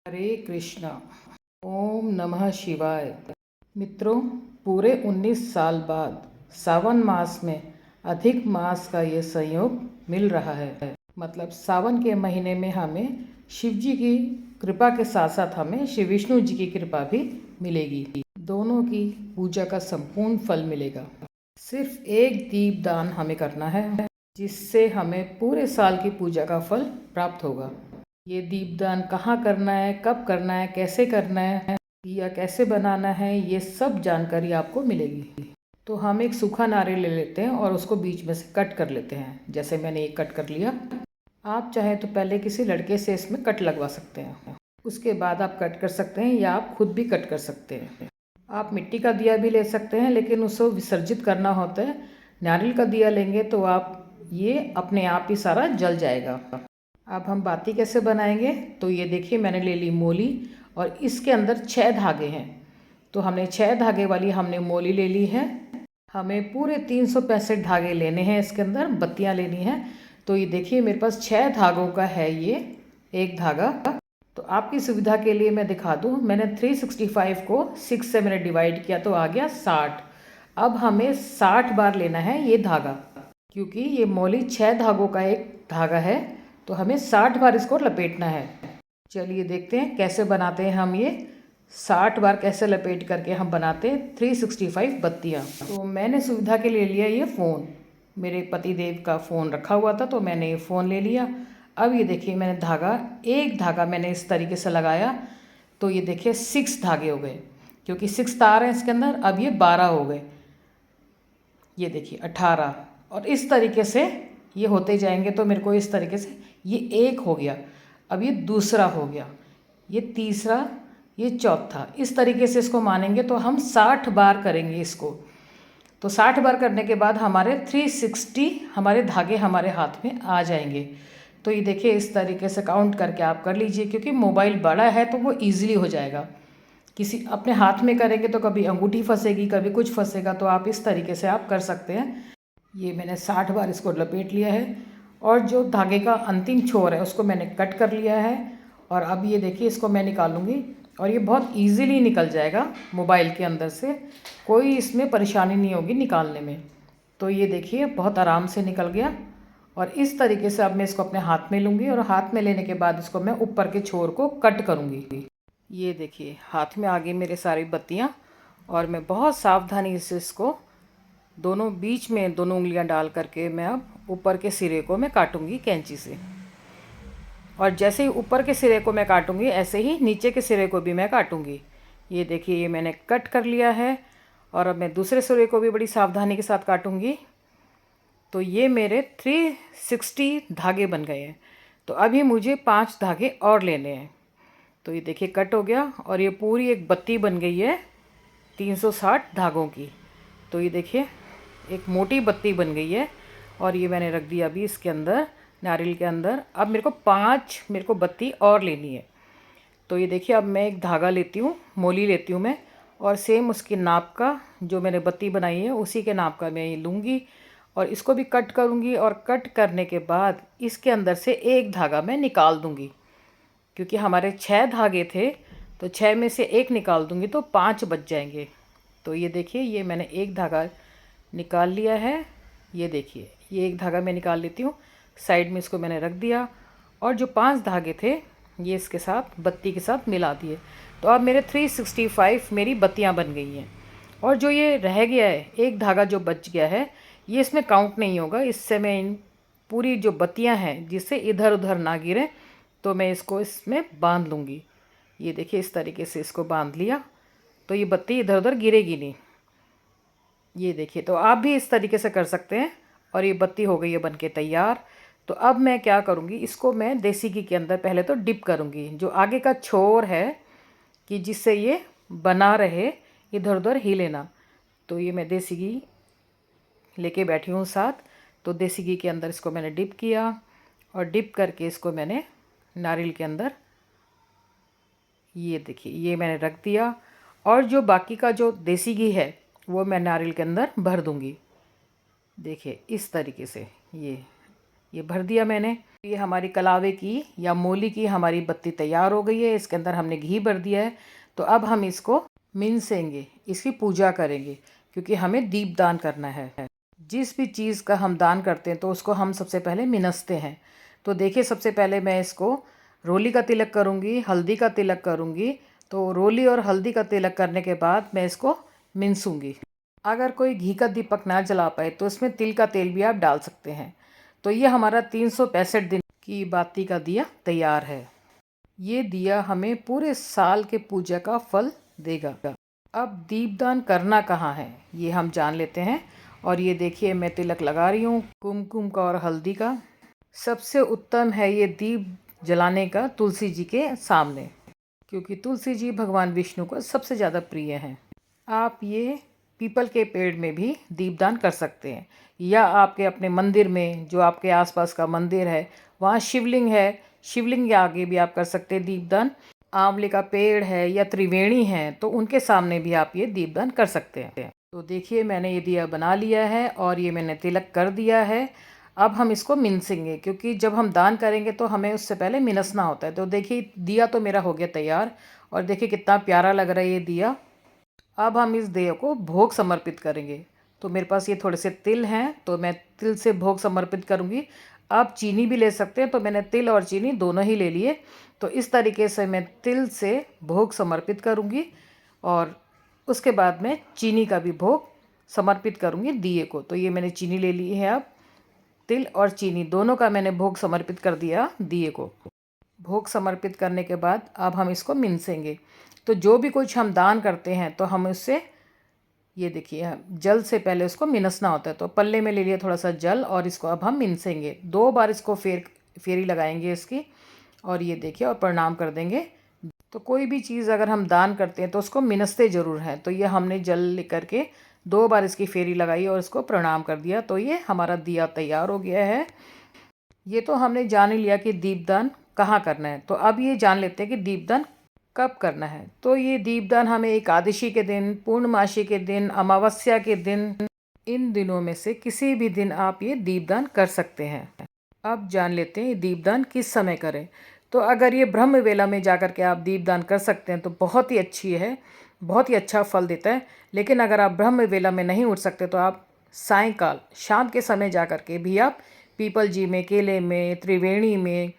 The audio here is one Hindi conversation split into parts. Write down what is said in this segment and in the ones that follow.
हरे कृष्णा। ओम नमः शिवाय। मित्रों, पूरे 19 साल बाद सावन मास में अधिक मास का ये संयोग मिल रहा है। मतलब सावन के महीने में हमें शिव जी की कृपा के साथ साथ हमें श्री विष्णु जी की कृपा भी मिलेगी। दोनों की पूजा का संपूर्ण फल मिलेगा। सिर्फ एक दीप दान हमें करना है, जिससे हमें पूरे साल की पूजा का फल प्राप्त होगा। ये दीपदान कहाँ करना है, कब करना है, कैसे करना है या कैसे बनाना है, ये सब जानकारी आपको मिलेगी। तो हम एक सूखा नारियल ले लेते हैं और उसको बीच में से कट कर लेते हैं। जैसे मैंने एक कट कर लिया। आप चाहे तो पहले किसी लड़के से इसमें कट लगवा सकते हैं। उसके बाद आप कट कर सकते हैं या आप खुद भी कट कर सकते हैं। आप मिट्टी का दिया भी ले सकते हैं, लेकिन उसको विसर्जित करना होता है। नारियल का दिया लेंगे तो आप ये अपने आप ही सारा जल जाएगा। अब हम बाती कैसे बनाएंगे, तो ये देखिए मैंने ले ली मोली और इसके अंदर 6 धागे हैं। तो हमने 6 धागे वाली हमने मोली ले ली है। हमें पूरे 365 धागे लेने हैं, इसके अंदर बत्तियां लेनी हैं। तो ये देखिए मेरे पास 6 धागों का है ये एक धागा। तो आपकी सुविधा के लिए मैं दिखा दूँ, मैंने 365 को 6 से मैंने डिवाइड किया तो आ गया 60। अब हमें 60 बार लेना है ये धागा, क्योंकि ये मोली 6 धागों का एक धागा है। तो हमें 60 बार इसको लपेटना है। चलिए देखते हैं कैसे बनाते हैं हम ये 60 बार कैसे लपेट करके हम बनाते हैं 365 बत्तियाँ। तो मैंने सुविधा के लिए लिया ये फ़ोन, मेरे पतिदेव का फ़ोन रखा हुआ था तो मैंने ये फ़ोन ले लिया। अब ये देखिए मैंने एक धागा मैंने इस तरीके से लगाया तो ये देखिए 6 धागे हो गए, क्योंकि 6 तार हैं इसके अंदर। अब ये 12 हो गए, ये देखिए 18, और इस तरीके से ये होते जाएंगे। तो मेरे को इस तरीके से ये एक हो गया, अब ये दूसरा हो गया, ये तीसरा, ये चौथा। इस तरीके से इसको मानेंगे तो हम 60 बार करेंगे इसको। तो 60 बार करने के बाद हमारे 360 हमारे धागे हमारे हाथ में आ जाएंगे। तो ये देखिए इस तरीके से काउंट करके आप कर लीजिए, क्योंकि मोबाइल बड़ा है तो वो ईजिली हो जाएगा। किसी अपने हाथ में करेंगे तो कभी अंगूठी फंसेगी, कभी कुछ फंसेगा, तो आप इस तरीके से आप कर सकते हैं। ये मैंने 60 बार इसको लपेट लिया है और जो धागे का अंतिम छोर है उसको मैंने कट कर लिया है। और अब ये देखिए इसको मैं निकालूंगी और ये बहुत इजीली निकल जाएगा मोबाइल के अंदर से, कोई इसमें परेशानी नहीं होगी निकालने में। तो ये देखिए बहुत आराम से निकल गया। और इस तरीके से अब मैं इसको अपने हाथ में लूँगी और हाथ में लेने के बाद इसको मैं ऊपर के छोर को कट करूँगी। ये देखिए हाथ में आ गई मेरे सारी बत्तियाँ और मैं बहुत सावधानी से इसको दोनों बीच में दोनों उंगलियां डाल करके मैं अब ऊपर के सिरे को मैं काटूंगी कैंची से। और जैसे ही ऊपर के सिरे को मैं काटूंगी ऐसे ही नीचे के सिरे को भी मैं काटूंगी। ये देखिए ये मैंने कट कर लिया है और अब मैं दूसरे सिरे को भी बड़ी सावधानी के साथ काटूंगी। तो ये मेरे 360 धागे बन गए हैं। तो अभी मुझे 5 धागे और लेने हैं। तो ये देखिए कट हो गया और ये पूरी एक बत्ती बन गई है 360 धागों की। तो ये देखिए एक मोटी बत्ती बन गई है और ये मैंने रख दिया अभी इसके अंदर, नारियल के अंदर। अब मेरे को 5 बत्ती और लेनी है। तो ये देखिए अब मैं एक धागा लेती हूँ, मोली लेती हूँ मैं, और सेम उसके नाप का जो मैंने बत्ती बनाई है उसी के नाप का मैं ये लूँगी और इसको भी कट करूँगी। और कट करने के बाद इसके अंदर से एक धागा मैं निकाल दूँगी, क्योंकि हमारे 6 धागे थे तो 6 में से एक निकाल दूँगी तो 5 बच जाएंगे। तो ये देखिए ये मैंने एक धागा निकाल लिया है। ये देखिए ये एक धागा मैं निकाल लेती हूँ, साइड में इसको मैंने रख दिया और जो 5 धागे थे ये इसके साथ बत्ती के साथ मिला दिए। तो अब मेरे 365 मेरी बत्तियाँ बन गई हैं। और जो ये रह गया है एक धागा जो बच गया है ये इसमें काउंट नहीं होगा। इससे मैं इन पूरी जो बत्तियाँ हैं जिससे इधर उधर ना गिरे, तो मैं इसको इसमें बांध लूँगी। ये देखिए इस तरीके से इसको बांध लिया तो ये बत्ती इधर उधर गिरेगी नहीं। ये देखिए तो आप भी इस तरीके से कर सकते हैं। और ये बत्ती हो गई है बनके तैयार। तो अब मैं क्या करूँगी, इसको मैं देसी घी के अंदर पहले तो डिप करूँगी, जो आगे का छोर है कि जिससे ये बना रहे, इधर उधर हिले ना। तो ये मैं देसी घी लेके बैठी हूँ साथ। तो देसी घी के अंदर इसको मैंने डिप किया और डिप करके इसको मैंने नारियल के अंदर, ये देखिए ये मैंने रख दिया। और जो बाकी का जो देसी घी है वो मैं नारियल के अंदर भर दूँगी। देखिए इस तरीके से ये भर दिया मैंने। ये हमारी कलावे की या मूली की हमारी बत्ती तैयार हो गई है। इसके अंदर हमने घी भर दिया है। तो अब हम इसको मिनसेंगे, इसकी पूजा करेंगे, क्योंकि हमें दीपदान करना है। जिस भी चीज़ का हम दान करते हैं तो उसको हम सबसे पहले मिनसते हैं। तो देखिए, सबसे पहले मैं इसको रोली का तिलक करूँगी, हल्दी का तिलक करूँगी। तो रोली और हल्दी का तिलक करने के बाद मैं इसको मिनसूँगी। अगर कोई घी का दीपक ना जला पाए तो इसमें तिल का तेल भी आप डाल सकते हैं। तो ये हमारा 365 दिन की बाती का दिया तैयार है। ये दिया हमें पूरे साल के पूजा का फल देगा। अब दीपदान करना कहाँ है ये हम जान लेते हैं। और ये देखिए, मैं तिलक लगा रही हूँ कुमकुम का और हल्दी का। सबसे उत्तम है ये दीप जलाने का तुलसी जी के सामने, क्योंकि तुलसी जी भगवान विष्णु को सबसे ज़्यादा प्रिय हैं। आप ये पीपल के पेड़ में भी दीपदान कर सकते हैं, या आपके अपने मंदिर में, जो आपके आसपास का मंदिर है वहाँ शिवलिंग है, शिवलिंग के आगे भी आप कर सकते हैं दीपदान। आंवले का पेड़ है या त्रिवेणी है तो उनके सामने भी आप ये दीपदान कर सकते हैं। तो देखिए, मैंने ये दिया बना लिया है और ये मैंने तिलक कर दिया है। अब हम इसको मिनसेंगे, क्योंकि जब हम दान करेंगे तो हमें उससे पहले मिनसना होता है। तो देखिए, दिया तो मेरा हो गया तैयार, और देखिए कितना प्यारा लग रहा है ये दिया। अब हम इस दिया को भोग समर्पित करेंगे। तो मेरे पास ये थोड़े से तिल हैं, तो मैं तिल से भोग समर्पित करूँगी। आप चीनी भी ले सकते हैं, तो मैंने तिल और चीनी दोनों ही ले लिए। तो इस तरीके से मैं तिल से भोग समर्पित करूँगी, और उसके बाद मैं चीनी का भी भोग समर्पित करूँगी दिए को। तो ये मैंने चीनी ले ली है। अब तिल और चीनी दोनों का मैंने भोग समर्पित कर दिया दिए को। भोग समर्पित करने के बाद अब हम इसको मिनसेंगे। तो जो भी कुछ हम दान करते हैं तो हम उससे, ये देखिए, जल से पहले उसको मिनसना होता है। तो पल्ले में ले लिया थोड़ा सा जल, और इसको अब हम मिनसेंगे। 2 बार इसको फेरी लगाएंगे इसकी, और ये देखिए, और प्रणाम कर देंगे। तो कोई भी चीज़ अगर हम दान करते हैं तो उसको मिनसते ज़रूर हैं। तो ये हमने जल लेकर के 2 बार इसकी फेरी लगाई और इसको प्रणाम कर दिया। तो ये हमारा दिया तैयार हो गया है। ये तो हमने जान ही लिया कि दीपदान कहाँ करना है। तो अब ये जान लेते हैं कि दीपदान कब करना है। तो ये दीपदान हमें एकादशी के दिन, पूर्णमासी के दिन, अमावस्या के दिन, इन दिनों में से किसी भी दिन आप ये दीपदान कर सकते हैं। अब जान लेते हैं ये दीपदान किस समय करें। तो अगर ये ब्रह्म वेला में जाकर के आप दीपदान कर सकते हैं तो बहुत ही अच्छी है, बहुत ही अच्छा फल देता है। लेकिन अगर आप ब्रह्म वेला में नहीं उठ सकते तो आप सायंकाल, शाम के समय जाकर के भी आप पीपल जी में, केले में, त्रिवेणी में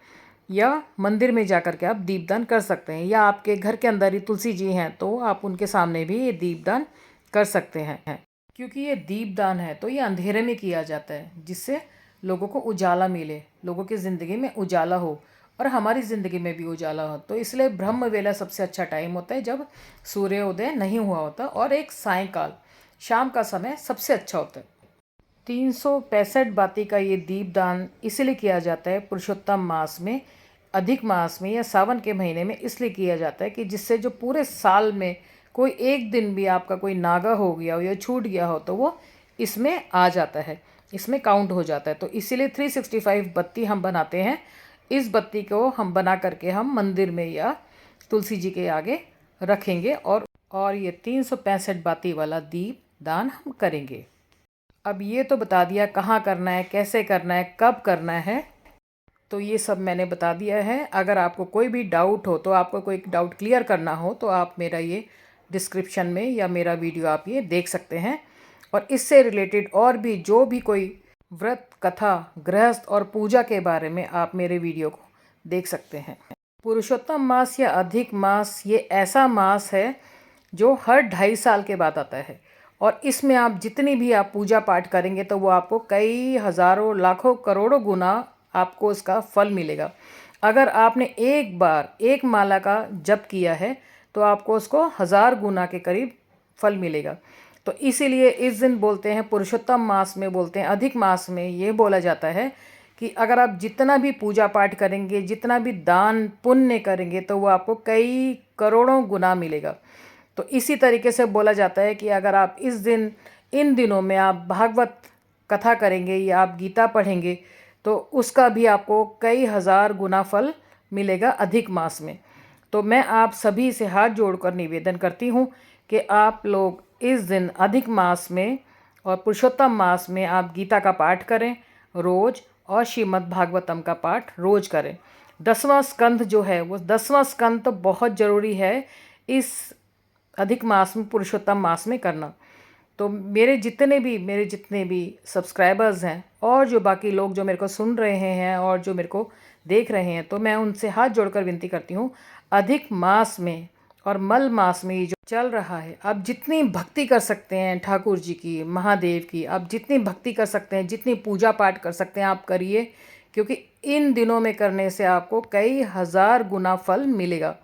या मंदिर में जाकर के आप दीपदान कर सकते हैं। या आपके घर के अंदर ही तुलसी जी हैं तो आप उनके सामने भी ये दीपदान कर सकते हैं। क्योंकि ये दीपदान है तो ये अंधेरे में किया जाता है, जिससे लोगों को उजाला मिले, लोगों की ज़िंदगी में उजाला हो और हमारी ज़िंदगी में भी उजाला हो। तो इसलिए ब्रह्म वेला सबसे अच्छा टाइम होता है, जब सूर्योदय नहीं हुआ होता, और एक सायंकाल, शाम का समय सबसे अच्छा होता है। 365 बाती का ये दीपदान इसलिए किया जाता है पुरुषोत्तम मास में, अधिक मास में या सावन के महीने में इसलिए किया जाता है कि जिससे जो पूरे साल में कोई एक दिन भी आपका कोई नागा हो गया हो या छूट गया हो तो वो इसमें आ जाता है, इसमें काउंट हो जाता है। तो इसीलिए 365 बत्ती हम बनाते हैं। इस बत्ती को हम बना करके हम मंदिर में या तुलसी जी के आगे रखेंगे, और ये 365 बाती वाला दीप दान हम करेंगे। अब ये तो बता दिया कहाँ करना है, कैसे करना है, कब करना है। तो ये सब मैंने बता दिया है। अगर आपको कोई भी डाउट हो, तो आपको कोई डाउट क्लियर करना हो तो आप मेरा ये डिस्क्रिप्शन में या मेरा वीडियो आप ये देख सकते हैं। और इससे रिलेटेड और भी जो भी कोई व्रत, कथा, गृहस्थ और पूजा के बारे में आप मेरे वीडियो को देख सकते हैं। पुरुषोत्तम मास या अधिक मास ये ऐसा मास है जो हर 2.5 साल के बाद आता है, और इसमें आप जितनी भी आप पूजा पाठ करेंगे तो वो आपको कई हज़ारों, लाखों, करोड़ों गुना आपको इसका फल मिलेगा। अगर आपने एक बार एक माला का जप किया है तो आपको उसको 1000 गुना के करीब फल मिलेगा। तो इसीलिए इस दिन बोलते हैं, पुरुषोत्तम मास में बोलते हैं, अधिक मास में ये बोला जाता है कि अगर आप जितना भी पूजा पाठ करेंगे, जितना भी दान पुण्य करेंगे तो वो आपको कई करोड़ों गुना मिलेगा। तो इसी तरीके से बोला जाता है कि अगर आप इस दिन, इन दिनों में आप भागवत कथा करेंगे या आप गीता पढ़ेंगे तो उसका भी आपको कई हज़ार गुना फल मिलेगा अधिक मास में। तो मैं आप सभी से हाथ जोड़कर निवेदन करती हूँ कि आप लोग इस दिन अधिक मास में और पुरुषोत्तम मास में आप गीता का पाठ करें रोज़, और श्रीमद् भागवतम का पाठ रोज करें। 10वां स्कंद जो है वो 10वां स्कंद तो बहुत ज़रूरी है इस अधिक मास में, पुरुषोत्तम मास में करना। तो मेरे जितने भी सब्सक्राइबर्स हैं और जो बाकी लोग जो मेरे को सुन रहे हैं और जो मेरे को देख रहे हैं, तो मैं उनसे हाथ जोड़कर विनती करती हूँ, अधिक मास में और मल मास में ये जो चल रहा है, आप जितनी भक्ति कर सकते हैं ठाकुर जी की, महादेव की, आप जितनी भक्ति कर सकते हैं, जितनी पूजा पाठ कर सकते हैं आप करिए, क्योंकि इन दिनों में करने से आपको कई हज़ार गुना फल मिलेगा।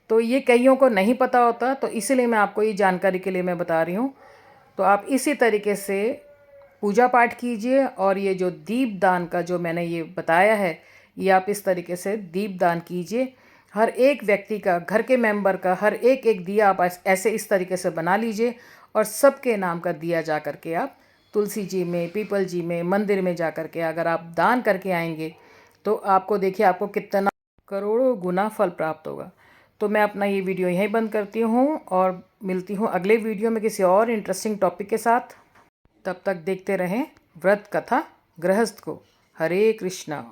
तो ये कईयों को नहीं पता होता, तो इसीलिए मैं आपको ये जानकारी के लिए मैं बता रही हूँ। तो आप इसी तरीके से पूजा पाठ कीजिए, और ये जो दीप दान का जो मैंने ये बताया है, ये आप इस तरीके से दीप दान कीजिए। हर एक व्यक्ति का, घर के मेंबर का हर एक एक दिया आप ऐसे इस तरीके से बना लीजिए, और सबके नाम का दिया जा कर के आप तुलसी जी में, पीपल जी में, मंदिर में जा कर के अगर आप दान करके आएंगे, तो आपको देखिए आपको कितना करोड़ों गुना फल प्राप्त होगा। तो मैं अपना ये वीडियो यहीं बंद करती हूँ और मिलती हूँ अगले वीडियो में किसी और इंटरेस्टिंग टॉपिक के साथ। तब तक देखते रहें व्रत कथा गृहस्थ को। हरे कृष्णा।